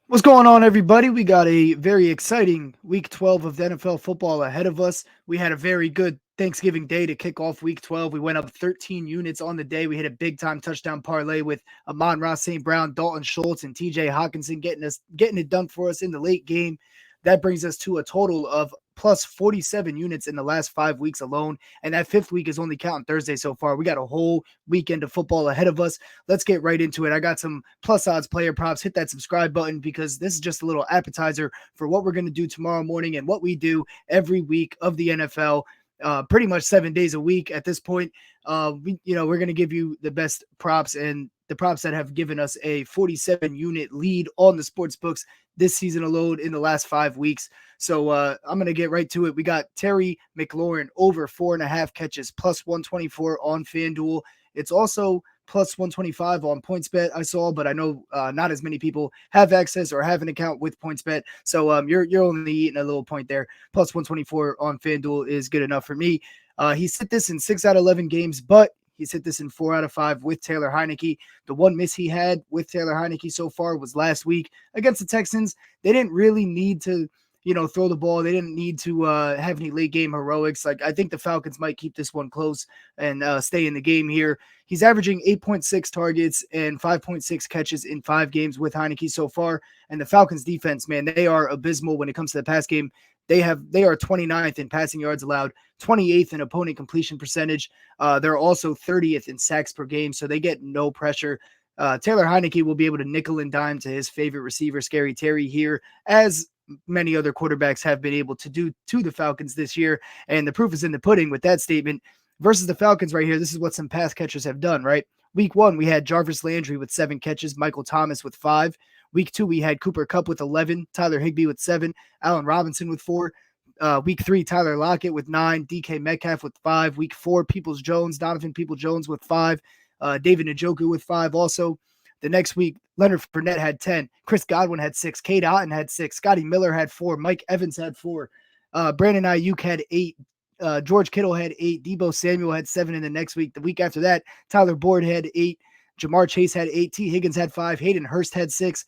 What's going on, everybody? We got a very exciting week 12 of the NFL football ahead of us. We had a very good Thanksgiving day to kick off week 12. We went up 13 units on the day. We hit a big time touchdown parlay with Amon-Ra St. Brown, Dalton Schultz, and TJ Hawkinson getting it done for us in the late game. That brings us to a total of plus 47 units in the last 5 weeks alone. And that fifth week is only counting Thursday so far. We got a whole weekend of football ahead of us. Let's get right into it. I got some plus odds player props. Hit that subscribe button because this is just a little appetizer for what we're going to do tomorrow morning and what we do every week of the NFL. Pretty much 7 days a week at this point. We're going to give you the best props and the props that have given us a 47 unit lead on the sports books this season alone in the last 5 weeks. So I'm going to get right to it. We got Terry McLaurin over 4.5 catches plus 124 on FanDuel. It's also plus 125 on PointsBet I saw, but I know not as many people have access or have an account with PointsBet. So you're only eating a little point there. Plus 124 on FanDuel is good enough for me. He's hit this in 6 out of 11 games, but he's hit this in 4 out of 5 with Taylor Heineke. The one miss he had with Taylor Heineke so far was last week against the Texans. They didn't really need to throw the ball. They didn't need to have any late game heroics. Like, I think the Falcons might keep this one close and stay in the game here. He's averaging 8.6 targets and 5.6 catches in 5 games with Heineke so far. And the Falcons defense, man, they are abysmal when it comes to the pass game. They are 29th in passing yards allowed, 28th in opponent completion percentage. They're also 30th in sacks per game, so they get no pressure. Taylor Heineke will be able to nickel and dime to his favorite receiver, Scary Terry, here, as many other quarterbacks have been able to do to the Falcons this year. And the proof is in the pudding with that statement. Versus the Falcons right here, this is what some pass catchers have done, right? Week 1, we had Jarvis Landry with 7 catches, Michael Thomas with 5. Week 2, we had Cooper Kupp with 11, Tyler Higbee with 7, Allen Robinson with 4. Week 3, Tyler Lockett with 9, DK Metcalf with 5. Week 4, Donovan Peoples-Jones with 5, David Njoku with 5 also. The next week, Leonard Fournette had 10. Chris Godwin had 6. Kate Otten had 6. Scotty Miller had 4. Mike Evans had 4. Brandon Ayuk had 8. George Kittle had 8. Debo Samuel had 7 in the next week. The week after that, Tyler Boyd had 8. Jamar Chase had 8. T. Higgins had 5. Hayden Hurst had 6.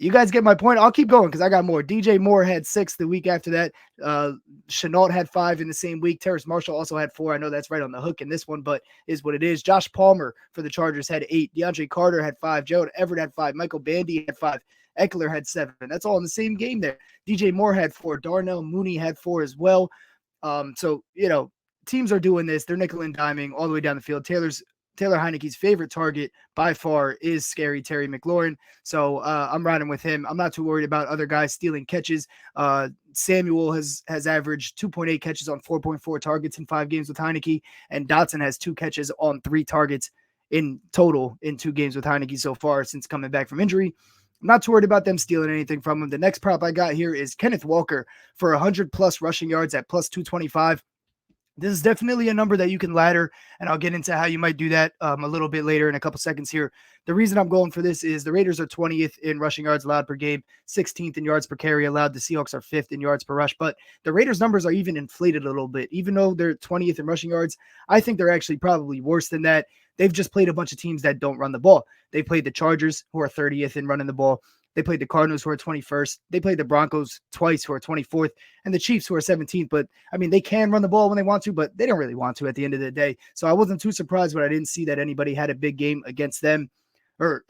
You guys get my point. I'll keep going because I got more. DJ Moore had 6 the week after that. Chenault had 5 in the same week. Terrace Marshall also had 4. I know that's right on the hook in this one, but is what it is. Josh Palmer for the Chargers had 8. DeAndre Carter had 5. Gerald Everett had 5. Michael Bandy had 5. Eckler had 7. That's all in the same game there. DJ Moore had 4. Darnell Mooney had 4 as well. So, teams are doing this. They're nickel and diming all the way down the field. Taylor Heineke's favorite target by far is Scary Terry McLaurin. So I'm riding with him. I'm not too worried about other guys stealing catches. Samuel has averaged 2.8 catches on 4.4 targets in 5 games with Heineke, and Dotson has 2 catches on 3 targets in total in 2 games with Heineke so far since coming back from injury. I'm not too worried about them stealing anything from him. The next prop I got here is Kenneth Walker for 100 plus rushing yards at plus 225. This is definitely a number that you can ladder, and I'll get into how you might do that a little bit later in a couple seconds here. The reason I'm going for this is the Raiders are 20th in rushing yards allowed per game, 16th in yards per carry allowed. The Seahawks are 5th in yards per rush, but the Raiders' numbers are even inflated a little bit. Even though they're 20th in rushing yards, I think they're actually probably worse than that. They've just played a bunch of teams that don't run the ball. They played the Chargers, who are 30th in running the ball. They played the Cardinals, who are 21st. They played the Broncos twice, who are 24th, and the Chiefs, who are 17th. But, I mean, they can run the ball when they want to, but they don't really want to at the end of the day. So I wasn't too surprised when I didn't see that anybody had a big game against them or,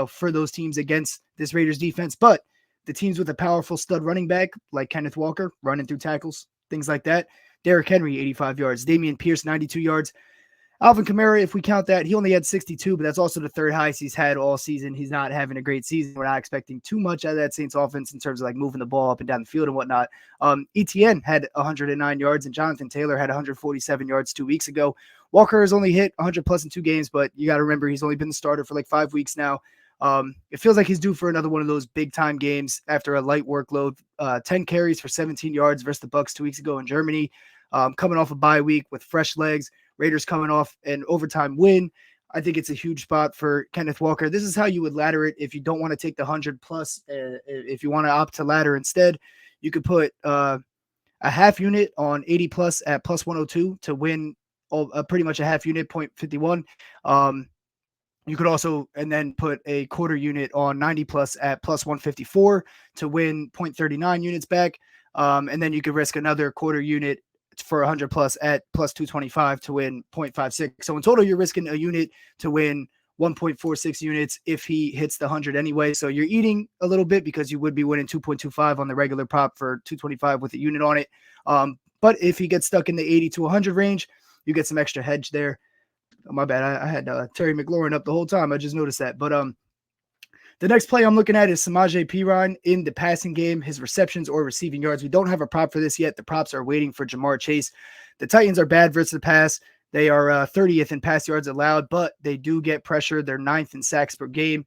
for those teams against this Raiders defense. But the teams with a powerful stud running back, like Kenneth Walker, running through tackles, things like that. Derrick Henry, 85 yards. Dameon Pierce, 92 yards. Alvin Kamara, if we count that, he only had 62, but that's also the third highest he's had all season. He's not having a great season. We're not expecting too much out of that Saints offense in terms of like moving the ball up and down the field and whatnot. ETN had 109 yards, and Jonathan Taylor had 147 yards 2 weeks ago. Walker has only hit 100 plus in 2 games, but you got to remember he's only been the starter for like 5 weeks now. It feels like he's due for another one of those big time games after a light workload. 10 carries for 17 yards versus the Bucs 2 weeks ago in Germany. Coming off a bye week with fresh legs. Raiders coming off an overtime win. I think it's a huge spot for Kenneth Walker. This is how you would ladder it if you don't want to take the 100 plus. If you want to opt to ladder instead, you could put a half unit on 80 plus at plus 102 to win pretty much a half unit, 0.51. You could also, and then put a quarter unit on 90 plus at plus 154 to win 0.39 units back. And then you could risk another quarter unit for 100 plus at plus 225 to win 0.56. So in total, you're risking a unit to win 1.46 units if he hits the 100 anyway. So you're eating a little bit because you would be winning 2.25 on the regular prop for 225 with a unit on it. But if he gets stuck in the 80 to 100 range, you get some extra hedge there. Oh, my bad. I had Terry McLaurin up the whole time. I just noticed that. But the next play I'm looking at is Samaje Perine in the passing game, his receptions or receiving yards. We don't have a prop for this yet. The props are waiting for Jamar Chase. The Titans are bad versus the pass. They are 30th in pass yards allowed, but they do get pressure. They're 9th in sacks per game.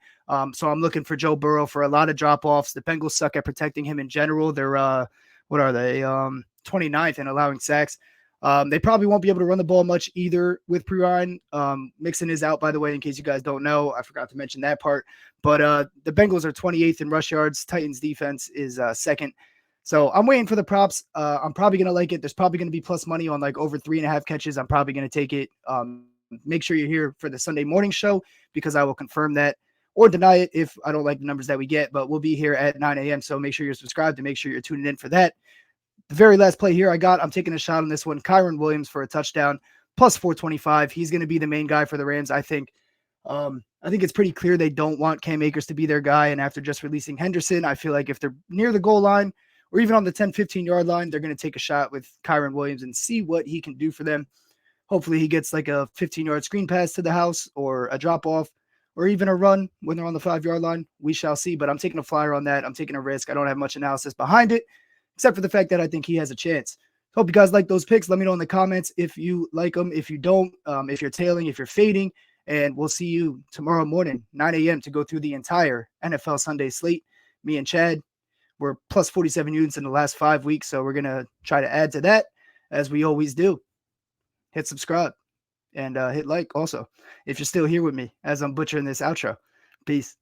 So I'm looking for Joe Burrow for a lot of drop-offs. The Bengals suck at protecting him in general. They're, what are they, 29th in allowing sacks. They probably won't be able to run the ball much either with Perine. Mixon is out, by the way, in case you guys don't know. I forgot to mention that part. But the Bengals are 28th in rush yards. Titans defense is second. So I'm waiting for the props. I'm probably going to like it. There's probably going to be plus money on like over 3.5 catches. I'm probably going to take it. Make sure you're here for the Sunday morning show because I will confirm that or deny it if I don't like the numbers that we get. But we'll be here at 9 a.m. So make sure you're subscribed and make sure you're tuning in for that. The very last play here I'm taking a shot on this one. Kyron Williams for a touchdown, plus 425. He's going to be the main guy for the Rams, I think. I think it's pretty clear they don't want Cam Akers to be their guy. And after just releasing Henderson, I feel like if they're near the goal line or even on the 10, 15-yard line, they're going to take a shot with Kyron Williams and see what he can do for them. Hopefully he gets like a 15-yard screen pass to the house or a drop-off or even a run when they're on the 5-yard line. We shall see, but I'm taking a flyer on that. I'm taking a risk. I don't have much analysis behind it, except for the fact that I think he has a chance. Hope you guys like those picks. Let me know in the comments if you like them, if you don't, if you're tailing, if you're fading, and we'll see you tomorrow morning, 9 a.m. to go through the entire NFL Sunday slate. Me and Chad, we're plus 47 units in the last 5 weeks, so we're going to try to add to that as we always do. Hit subscribe and hit like also if you're still here with me as I'm butchering this outro. Peace.